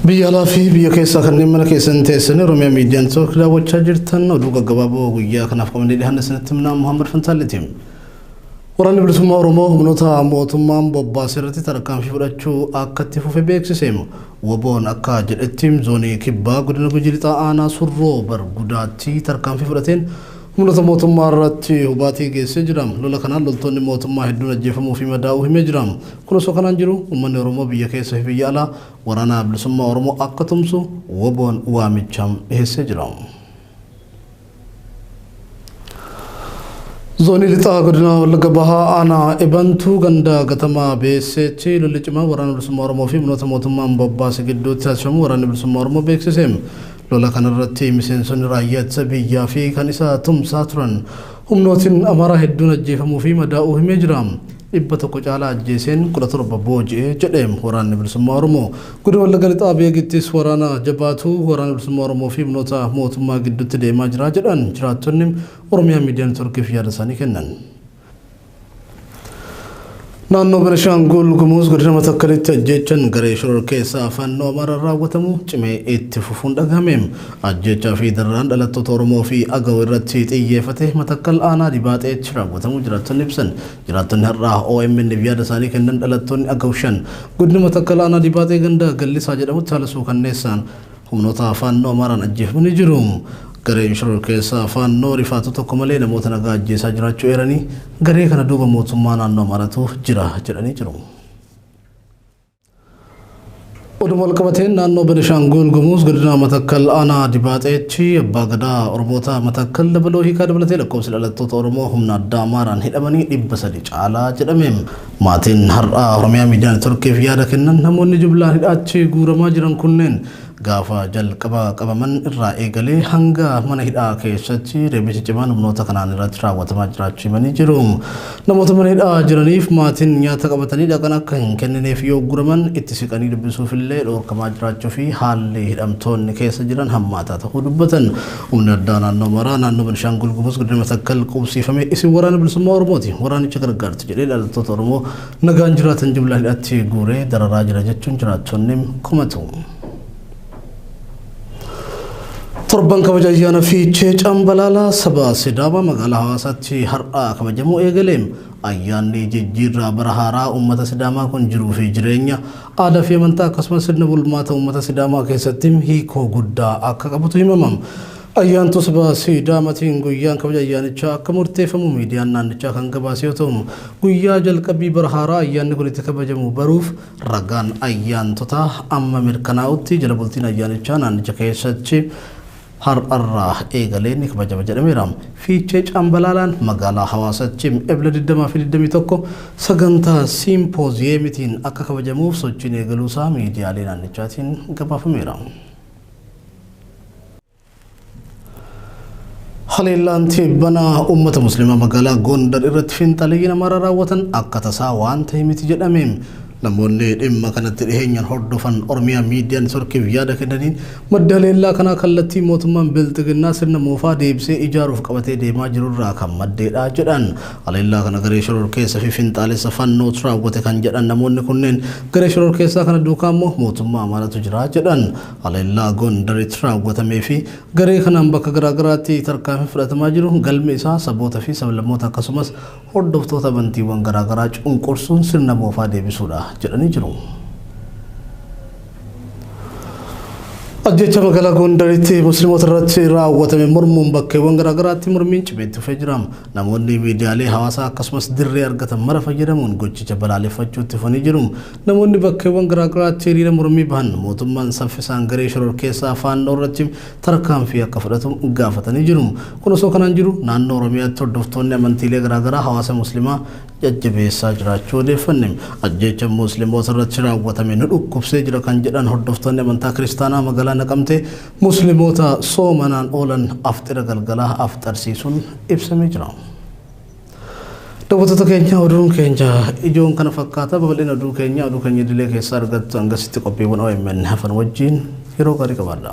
Biyya fi biyya keessa kanneen mana keessan teessan Oromiyaa miidiyaan tokko daawwachaa jirtan oduu gaggabaaboo guyyaa kanaaf qabannee dhiyaanne sanatti himnaa Muhammad Fantaalleetiin. Waraanni bilisummaa Oromoo humnoota mootummaan bobbaasee irratti tarkaanfii fudhachuu akka itti fufee beeksise. Woboon akka jedhetti zoonii kibbaa godina Gujii Lixaa aanaa Surroo Bargudaatti tarkaanfii fudhateen humnoota mootummaa irratti hubaatii geessee jira. Lola kanaan loltoonni mootummaa hedduun ajjeefamuu fi madaa'uu himee jira. Kun osoo kanaan jiru uummanni Oromoo biyya keessa fi biyya alaa waraana bilisummaa Oromoo akka tumsu woboon waamicha dhiyeessee jira. Zoonii Lixaa godina Wallagga Bahaa aanaa Ebantuu ganda gatamaa beesetti lolli cimaa waraana bilisummaa Oromoo fi humnoota mootummaan bobbaase gidduutti taasifamu waraanni bilisummaa Oromoo beeksise. Lola kanarratti miseensonni raayyaa ittisa biyyaa fi kan isa tumsaa turan humnootiin Amaaraa hedduun ajjeefamuu fi madaa'uu himee jira. Dhibba tokko caalaa ajjeeseen 17 booji'ee jedhee waraanni bilisummaa Oromoo godina Wallagga Lixaa beekittis waraana jabaatu waraana bilisummaa Oromoo fi humnoota mootummaa gidduutti deemaa jira jedhan jiraattonni Oromiyaa miidiyaa neetwoorkiif yaada isaanii kennan. Naannoo Benishaangul Gumuz godina Matakkalitti ajjeechaan garee shoror keessaa fannoo Amaaraa raawwatamu cimee itti fufuun dhagahame. Ajjeechaa fi dararaan dhalattoota Oromoo fi Agaw irratti xiyyeeffate Matakkal aanaa Dibaaxeetti raawwatamu jiraattonni ibsan. Jiraattonni har'aa OMN yaada isaanii kennan dhalattoonni Agaw 5 godina Matakkal aanaa Dibaaxee ganda Gallisaa jedhamutti haala suukanneessaan humnoota fannoo Amaaraan ajjeefamanii jiru. Gareen shoror keessaa fannoo rifaatu tokko malee namoota nagaa ajjeesaa jiraachuu eeranii garee kana duuba mootummaa naannoo Amaaraatu jira jedhanii jiru. Oduma walqabateen naannoo Benishaangul Gumuz godina Matakkal aanaa Dibaaxeetti abbaa gadaa Oromoota Matakkal dabaloo hiikaa dabalatee lakkoofsi dhalattoota Oromoo humna addaa Amaaraan hidhamanii 300 caalaa jedhame. Maatiin har'aa Oromiyaa miidiyaa neetwoorkiif yaada kennan namoonni jumlaan hidhaatti guuramaa jiran kunneen gaafa jalqaba qabaman irraa eegalee hanga mana hidhaa keessatti reebichi cimaan humnoota kanaan irratti raawwatamaa jiraachuu himanii jiru. Namoota mana hidhaa jiraniif maatiin nyaata qabatanii dhaqan akka hin kennineef yoo guraman itti siqanii dubbisuuf illee dhorkamaa jiraachuu fi haalli hidhamtoonni keessa jiran hammaataa ta'uu dubbatan. Humni addaa naannoo Amaaraa naannoo Benishaangul Gumuz godina Matakkal qubsiifame isin waraana bilisummaa Oromooti waraanicha gargaarti jedhee dhalattoota Oromoo nagaan jiraatan jumlaan hidhaatti guuree dararaa jira jechuun jiraattonni komatu. Torban kabaja ayyaana fiichee cambalaalaa saba Sidaama magaalaa Hawaasaatti har'aa kabajamu eegaleem. Ayyaanni jijjiirraa bara haaraa uummata Sidaamaa kun jiruu fi jireenya aadaa fi amantaa akkasumas sirna bulmaata uummata Sidaamaa keessatti hiikoo guddaa akka qabutu himama. Ayyaantu saba Sidaamaatiin guyyaan kabaja ayyaanichaa akka murteeffamu miidiyaan naannichaa kan gabaase yoo ta'u guyyaa jalqabii bara haaraa ayyaanni kun itti kabajamu baruuf ragaan ayyaantota amma mirkanaa'utti jala bultiin ayyaanichaa naannicha keessatti har'arraa eegaleen kabajama jedhameera. Fiichee cambalaalaan magaalaa Hawaasaatti ebla 20 fi 21 sagantaa simpooziyemitiin akka kabajamuuf sochiin eegaluusaa miidiyaalee naannichaatiin gabaafameera. Haleellaan tibbana uummata musliimaa magaalaa Gondar irratti fiinxalayyiin Amaaraa raawwatan akka tasaa waan ta'e miti jedhame. Namoonni dhimma kanatti dhiheenyaan hordofan Oromiyaa miidiyaa neetwoorkiif yaada kennaniin madda haleellaa kanaa kallattii mootummaan bilxiginnaa sirna moofaa deebisee ijaaruuf qabatee deemaa jirurraa kan maddeedha jedhan. Haleellaa kana garee shoror keessa fi fiinxaalessa fannootu raawwate kan jedhan namoonni kunneen garee shoror keessaa kana duukaa immoo mootummaa Amaaraatu jira jedhan. Haleellaa Gondaritti raawwatamee fi garee kanaan bakka garaagaraatti tarkaanfii fudhatamaa jiru galmi isaa saboota fi sablammoota akkasumas hordoftoota amantiiwwan garaagaraa cunqursuun sirna moofaa deebisuudha jedhanii jiru. Ajjecha magaalaa Gondaritti musliimoota irratti raawwatame mormuun bakkeewwan garaagaraatti mormiin cimeetti dhufee jira. Namoonni miidiyaalee hawaasaa akkasumas dirree argatan mara fayyadamuun gochicha balaaleffachuutti fufanii jiru. Namoonni bakkeewwan garaagaraatti hiriira mormii bahan mootummaan saffisaan garee shoror keessaa faannoo irratti tarkaanfii akka fudhatu gaafatanii jiru. Kun osoo kanaan jiru naannoo Oromiyaatti hordoftoonni amantiilee garaagaraa hawaasa musliimaa jajjabeessaa jiraachuu odeeffanne. Ajjecha musliimoota irratti raawwatame nu dhukkubsee jira kan jedhan hordoftoonni amantaa kiristaanaa magaalaa Naqamtee musliimoota soomanaan oolan aftira galgalaa afxarsiisuun ibsamee jira. Daawwattoota keenya oduun keenya ijoon kana fakkaata babal'ina oduu keenya idilee keessaa argattu hangasitti qophiiwwan OMN hafan wajjin yeroo gaarii qabaadha.